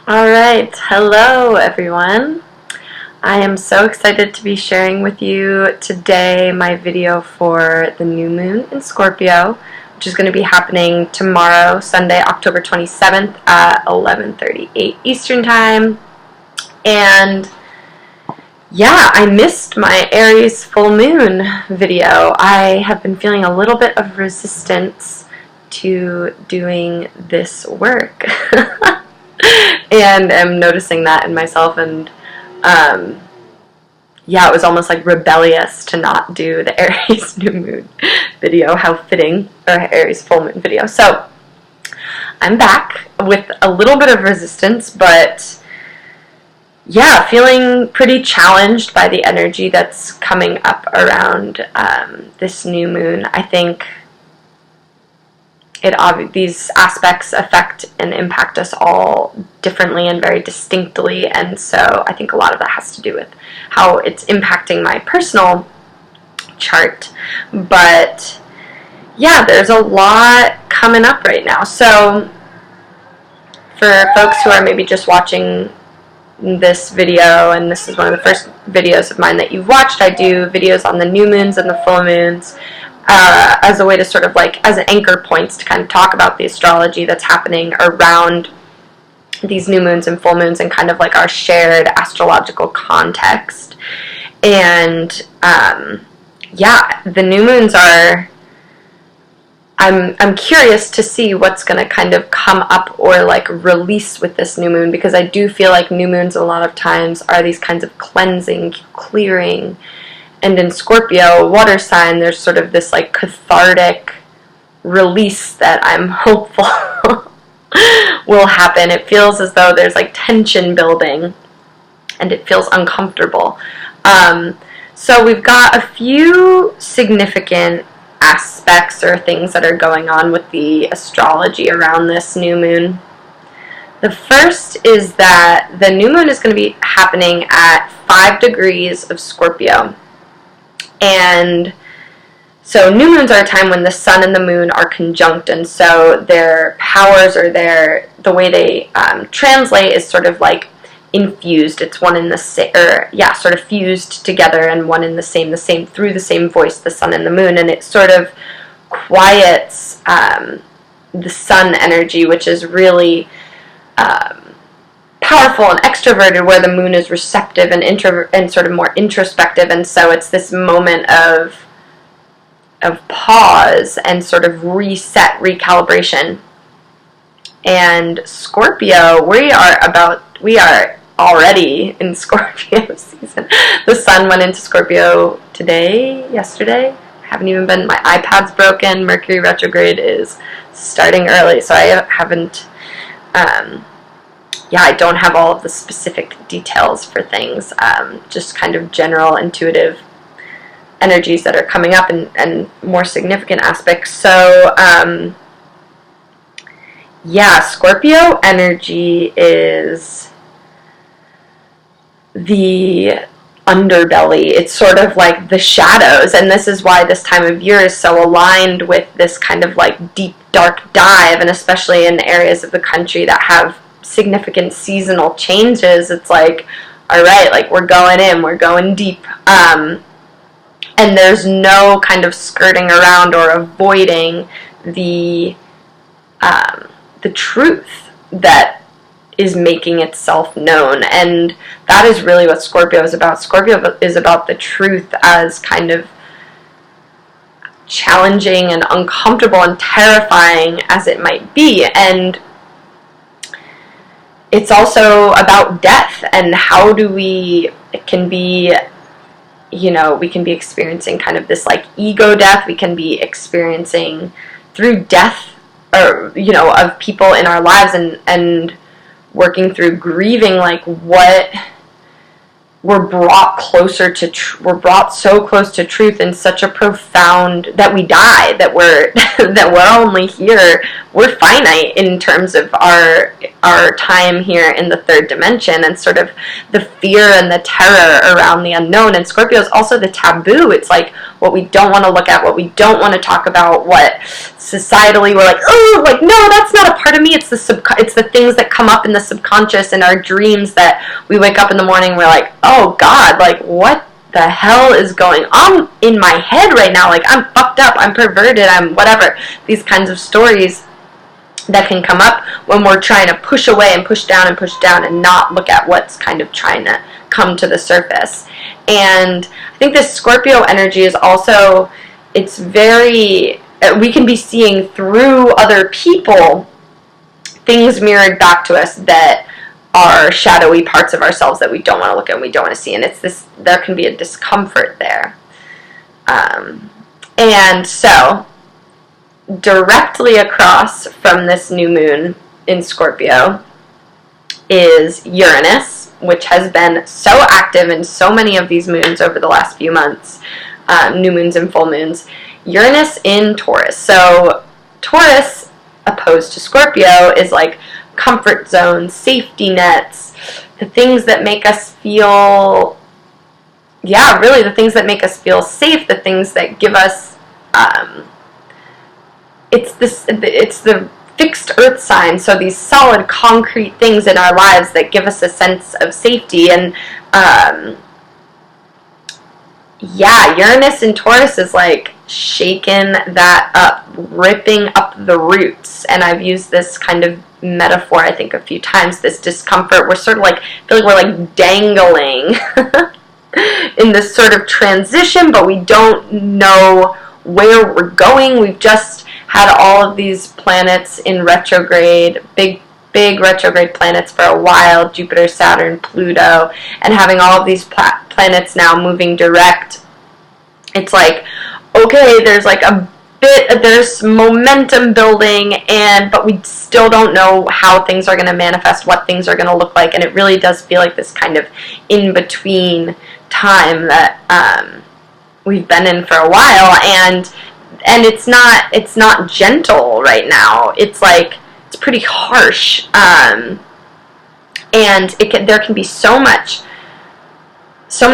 Alright, hello everyone. I am so excited to be sharing with you today my video for the new moon in Scorpio, which is going to be happening tomorrow, Sunday, October 27th at 11:38 Eastern Time. And yeah, I missed my Aries full moon video. I have been feeling a little bit of resistance to doing this work. And am noticing that in myself, and yeah, it was almost like rebellious to not do the Aries new moon video. How fitting, or Aries full moon video. So I'm back with a little bit of resistance, but yeah, feeling pretty challenged by the energy that's coming up around this new moon. I think these aspects affect and impact us all differently and very distinctly, and so I think a lot of that has to do with how it's impacting my personal chart. But yeah, there's a lot coming up right now. So for folks who are maybe just watching this video, and this is one of the first videos of mine that you've watched, I do videos on the new moons and the full moons as a way to sort of like, as anchor points to kind of talk about the astrology that's happening around these new moons and full moons and kind of like our shared astrological context. And yeah, the new moons are, I'm curious to see what's going to kind of come up or like release with this new moon, because I do feel like new moons a lot of times are these kinds of cleansing, clearing. And in Scorpio, water sign, there's sort of this like cathartic release that I'm hopeful will happen. It feels as though there's like tension building, and it feels uncomfortable. So we've got a few significant aspects or things that are going on with the astrology around this new moon. The first is that the new moon is going to be happening at 5 degrees of Scorpio. And so new moons are a time when the sun and the moon are conjunct, and so their powers, or the way they translate is sort of like infused. It's one in the same, or yeah, sort of fused together, and one in the same through the same voice, the sun and the moon, and it sort of quiets the sun energy, which is really powerful and extroverted, where the moon is receptive and and sort of more introspective. And so it's this moment of pause and sort of reset, recalibration. And Scorpio, we are already in Scorpio season. The sun went into Scorpio yesterday. I haven't even been, my iPad's broken. Mercury retrograde is starting early, so I haven't yeah, I don't have all of the specific details for things, just kind of general intuitive energies that are coming up, and more significant aspects. So yeah, Scorpio energy is the underbelly. It's sort of like the shadows, and this is why this time of year is so aligned with this kind of like deep, dark dive, and especially in areas of the country that have significant seasonal changes. It's like, all right, like we're going in, we're going deep, and there's no kind of skirting around or avoiding the truth that is making itself known. And that is really what Scorpio is about. Scorpio is about the truth, as kind of challenging and uncomfortable and terrifying as it might be. And it's also about death, and how it can be, we can be experiencing kind of this like ego death. We can be experiencing through death, or, of people in our lives, and working through grieving, like what we're brought closer to we're brought so close to truth in such a profound that we die, that we're that we're only here, we're finite in terms of our time here in the third dimension, and sort of the fear and the terror around the unknown. And Scorpio is also the taboo. It's like what we don't want to look at, what we don't want to talk about, what societally we're like, oh, like, no, that's not a part of me. It's the things that come up in the subconscious and our dreams that we wake up in the morning and we're like, oh God, like, what the hell is going on in my head right now? Like, I'm fucked up, I'm perverted, I'm whatever. These kinds of stories that can come up when we're trying to push away and push down and not look at what's kind of trying to come to the surface. And I think this Scorpio energy is also, it's very, we can be seeing through other people things mirrored back to us that are shadowy parts of ourselves that we don't want to look at and we don't want to see. And it's this, there can be a discomfort there. And so, directly across from this new moon in Scorpio is Uranus, which has been so active in so many of these moons over the last few months, new moons and full moons. Uranus in Taurus. So Taurus, opposed to Scorpio, is like comfort zones, safety nets, the things that make us feel, yeah, really the things that make us feel safe, the things that give us, it's the fixed earth sign, so these solid concrete things in our lives that give us a sense of safety. And yeah, Uranus in Taurus is like shaking that up, ripping up the roots. And I've used this kind of metaphor, I think, a few times, this discomfort. We're sort of like, I feel like we're like dangling in this sort of transition, but we don't know where we're going. We've just had all of these planets in retrograde, big retrograde planets for a while, Jupiter, Saturn, Pluto, and having all of these planets now moving direct. It's like, okay, there's like there's momentum building, but we still don't know how things are going to manifest, what things are going to look like, and it really does feel like this kind of in-between time that we've been in for a while, and it's not gentle right now. It's like, it's pretty harsh, and there can be so many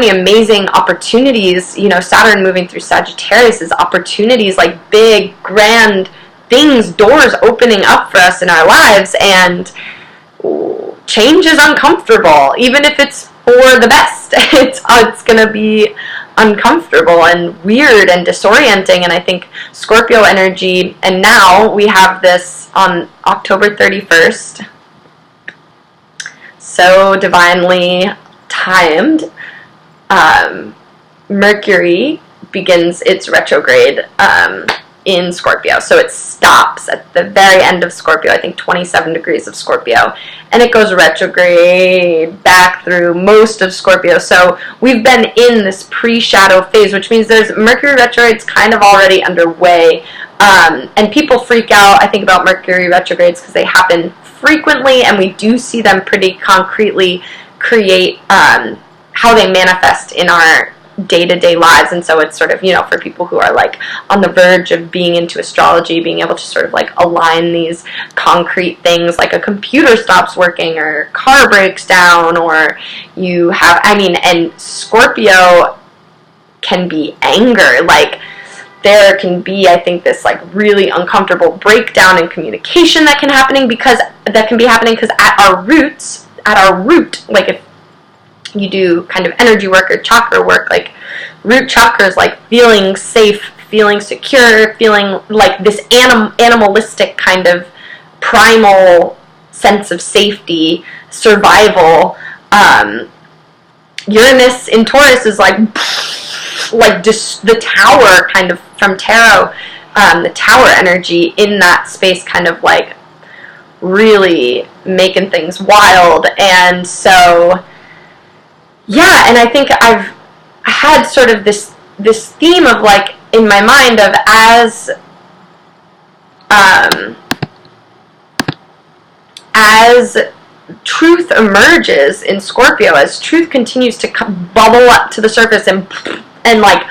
amazing opportunities. You know, Saturn moving through Sagittarius is opportunities, like big, grand things, doors opening up for us in our lives, and change is uncomfortable, even if it's for the best. It's going to be uncomfortable and weird and disorienting. And I think Scorpio energy, and now we have this on October 31st, so divinely timed. Mercury begins its retrograde in Scorpio. So it stops at the very end of Scorpio, I think 27 degrees of Scorpio, and it goes retrograde back through most of Scorpio. So we've been in this pre-shadow phase, which means there's Mercury retrogrades kind of already underway. And people freak out, I think, about Mercury retrogrades because they happen frequently, and we do see them pretty concretely create how they manifest in our day-to-day lives. And so it's sort of, you know, for people who are like on the verge of being into astrology, being able to sort of like align these concrete things, like a computer stops working or car breaks down, or you have, I mean, and Scorpio can be anger. Like, there can be, I think, this like really uncomfortable breakdown in communication that can be happening because at our root, like if you do kind of energy work or chakra work, like root chakra is like feeling safe, feeling secure, feeling like this animalistic kind of primal sense of safety, survival. Uranus in Taurus is like just the tower kind of from tarot, the tower energy in that space, kind of like really making things wild. And so yeah, and I think I've had sort of this theme of like in my mind of as truth emerges in Scorpio, as truth continues to bubble up to the surface, and like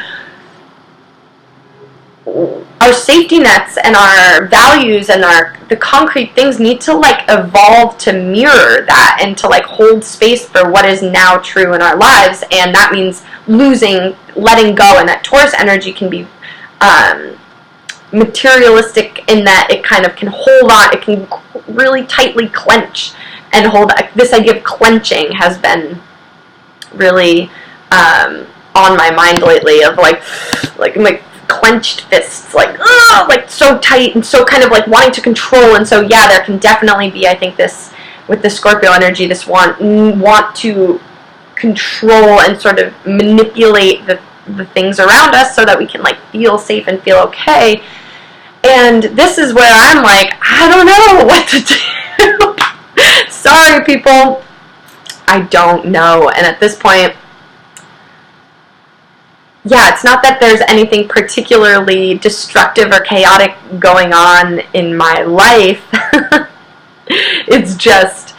our safety nets and our values and the concrete things need to like evolve to mirror that and to like hold space for what is now true in our lives. And that means letting go, and that Taurus energy can be materialistic in that it kind of can hold on, it can really tightly clench and hold. This idea of clenching has been really on my mind lately, of like clenched fists, like so tight and so kind of like wanting to control. And so yeah, there can definitely be, I think, this with the Scorpio energy, this want to control and sort of manipulate the things around us so that we can like feel safe and feel okay. And this is where I'm like, I don't know what to do. Sorry, people, I don't know. And at this point, yeah, it's not that there's anything particularly destructive or chaotic going on in my life. It's just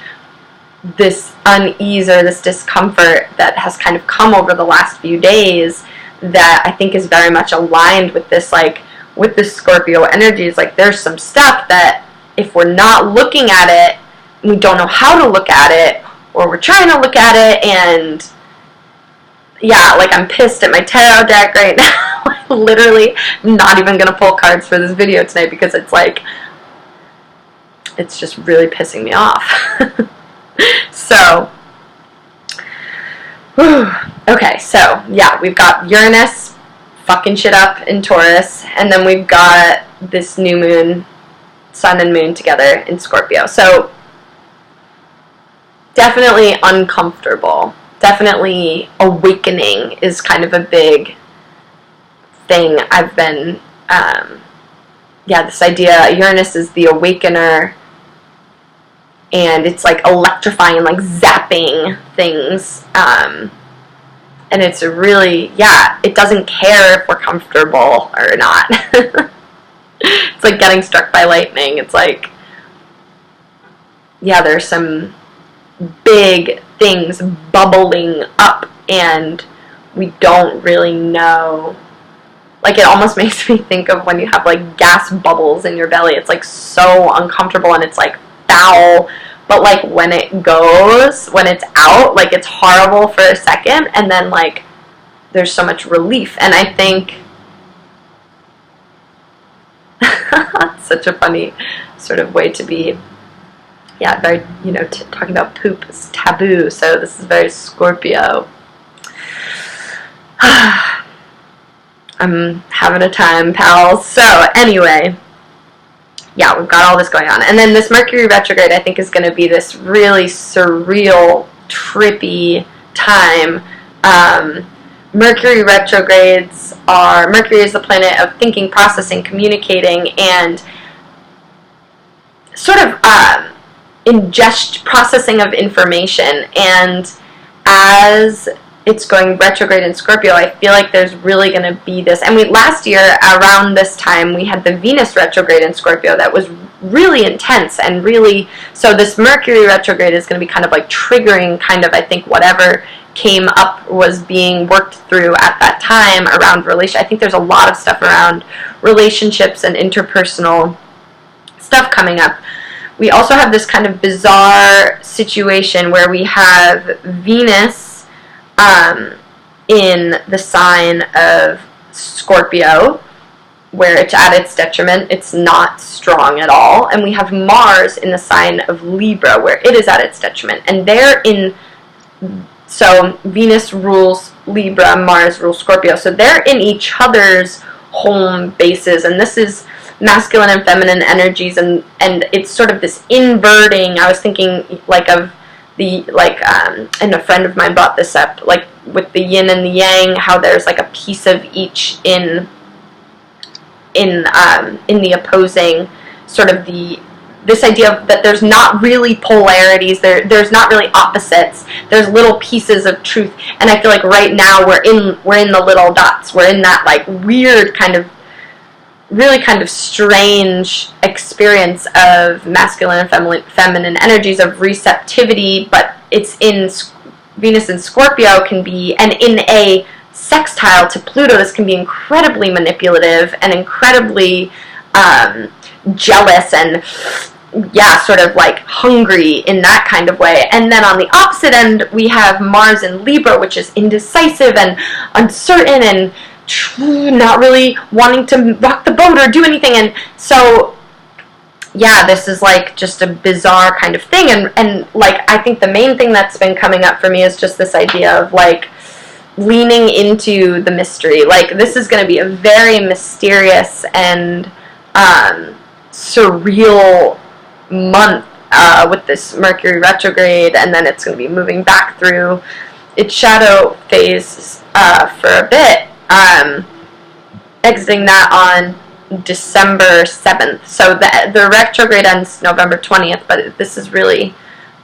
this unease or this discomfort that has kind of come over the last few days that I think is very much aligned with this, like, with the Scorpio energy. Is like, there's some stuff that if we're not looking at it, we don't know how to look at it, or we're trying to look at it, and yeah, like, I'm pissed at my tarot deck right now. I'm literally not even going to pull cards for this video tonight because it's like, it's just really pissing me off. So, okay, so yeah, we've got Uranus fucking shit up in Taurus, and then we've got this new moon, sun and moon together in Scorpio. So, definitely uncomfortable. Definitely awakening is kind of a big thing. I've been, this idea, Uranus is the awakener, and it's like electrifying, like zapping things, and it's really, yeah, it doesn't care if we're comfortable or not. It's like getting struck by lightning. It's like, yeah, there's some big things bubbling up, and we don't really know. Like, it almost makes me think of when you have like gas bubbles in your belly. It's like so uncomfortable, and it's like foul, but like when it goes, when it's out, like it's horrible for a second, and then like there's so much relief. And I think such a funny sort of way to be. Yeah, very, talking about poop is taboo, so this is very Scorpio. I'm having a time, pals. So, anyway, yeah, we've got all this going on. And then this Mercury retrograde, I think, is going to be this really surreal, trippy time. Mercury retrogrades are, Mercury is the planet of thinking, processing, communicating, and sort of, processing of information. And as it's going retrograde in Scorpio, I feel like there's really going to be this, and last year around this time we had the Venus retrograde in Scorpio that was really intense, and really, so this Mercury retrograde is going to be kind of like triggering kind of, I think, whatever came up was being worked through at that time around I think there's a lot of stuff around relationships and interpersonal stuff coming up. We also have this kind of bizarre situation where we have Venus in the sign of Scorpio, where it's at its detriment. It's not strong at all. And we have Mars in the sign of Libra, where it is at its detriment. And so Venus rules Libra, Mars rules Scorpio. So they're in each other's home bases, and this is masculine and feminine energies, and it's sort of this inverting. I was thinking like of the, like, and a friend of mine brought this up, like with the yin and the yang, how there's like a piece of each in the opposing, sort of this idea that there's not really polarities, there's not really opposites, there's little pieces of truth. And I feel like right now we're in the little dots, we're in that like weird kind of really kind of strange experience of masculine and feminine energies, of receptivity, but it's in Venus in Scorpio can be, and in a sextile to Pluto, this can be incredibly manipulative and incredibly jealous and, yeah, sort of like hungry in that kind of way. And then on the opposite end, we have Mars in Libra, which is indecisive and uncertain and not really wanting to rock the boat or do anything. And so, yeah, this is like just a bizarre kind of thing. And like, I think the main thing that's been coming up for me is just this idea of like leaning into the mystery. Like, this is going to be a very mysterious and surreal month with this Mercury retrograde, and then it's going to be moving back through its shadow phase for a bit, exiting that on December 7th. So the retrograde ends November 20th, but this is really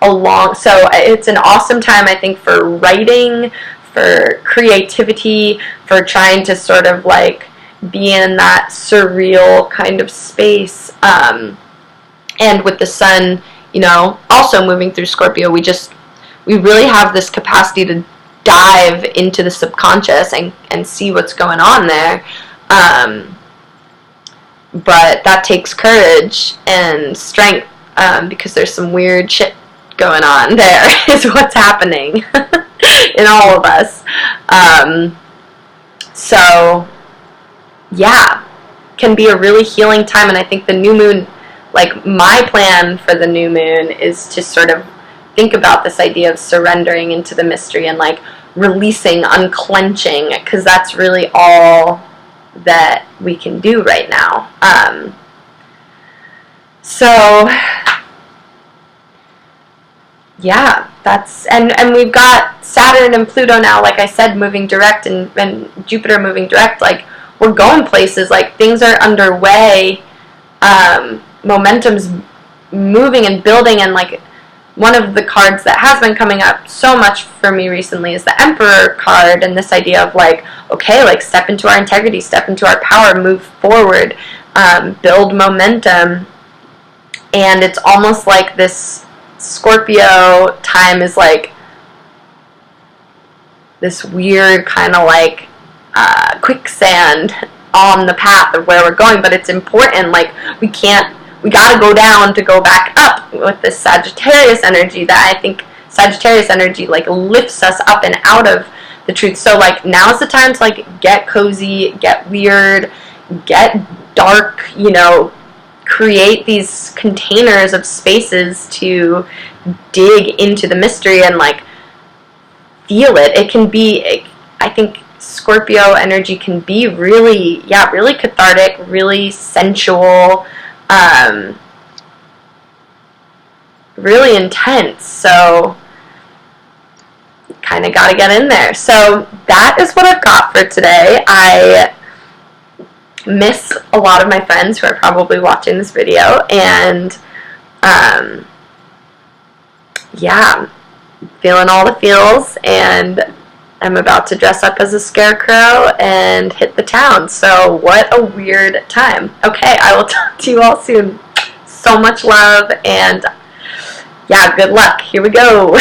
a long, so it's an awesome time, I think, for writing, for creativity, for trying to sort of like be in that surreal kind of space. And with the sun, you know, also moving through Scorpio, we really have this capacity to dive into the subconscious and see what's going on there. But that takes courage and strength, because there's some weird shit going on there, is what's happening in all of us. So, yeah, can be a really healing time, and I think the new moon, like, my plan for the new moon is to sort of think about this idea of surrendering into the mystery and like releasing, unclenching, because that's really all that we can do right now. So yeah, that's, and we've got Saturn and Pluto now, like I said, moving direct, and Jupiter moving direct. Like, we're going places, like things are underway, momentum's moving and building. And like, one of the cards that has been coming up so much for me recently is the Emperor card, and this idea of like, okay, like step into our integrity, step into our power, move forward, build momentum. And it's almost like this Scorpio time is like this weird kind of like quicksand on the path of where we're going, but it's important. Like, we gotta go down to go back up with this Sagittarius energy, that I think Sagittarius energy like lifts us up and out of the truth. So like, now's the time to like get cozy, get weird, get dark, you know, create these containers of spaces to dig into the mystery and like feel it. It can be, I think Scorpio energy can be really, yeah, really cathartic, really sensual, really intense. So kind of got to get in there. So that is what I've got for today. I miss a lot of my friends who are probably watching this video, and yeah, feeling all the feels, and I'm about to dress up as a scarecrow and hit the town. So what a weird time. Okay, I will talk to you all soon. So much love, and yeah, good luck. Here we go.